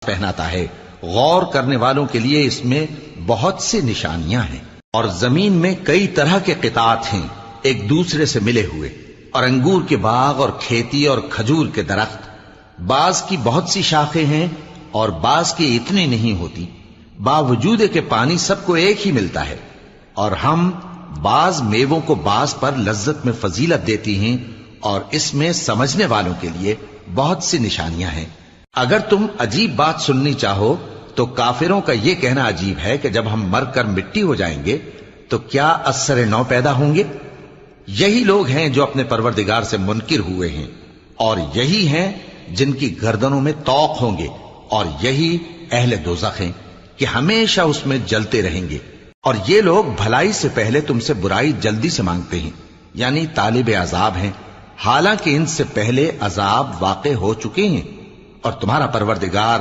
پہناتا ہے. غور کرنے والوں کے لیے اس میں بہت سی نشانیاں ہیں. اور زمین میں کئی طرح کے قطعات ہیں ایک دوسرے سے ملے ہوئے، اور انگور کے باغ اور کھیتی اور کھجور کے درخت. بعض کی بہت سی شاخیں ہیں اور بعض کی اتنی نہیں ہوتی، باوجود کہ پانی سب کو ایک ہی ملتا ہے. اور ہم بعض میووں کو بعض پر لذت میں فضیلت دیتی ہیں، اور اس میں سمجھنے والوں کے لیے بہت سی نشانیاں ہیں. اگر تم عجیب بات سننی چاہو تو کافروں کا یہ کہنا عجیب ہے کہ جب ہم مر کر مٹی ہو جائیں گے تو کیا اثر نو پیدا ہوں گے؟ یہی لوگ ہیں جو اپنے پروردگار سے منکر ہوئے ہیں، اور یہی ہیں جن کی گردنوں میں طوق ہوں گے، اور یہی اہل دوزخ ہیں کہ ہمیشہ اس میں جلتے رہیں گے. اور یہ لوگ بھلائی سے پہلے تم سے برائی جلدی سے مانگتے ہیں، یعنی طالب عذاب ہیں، حالانکہ ان سے پہلے عذاب واقع ہو چکے ہیں. اور تمہارا پروردگار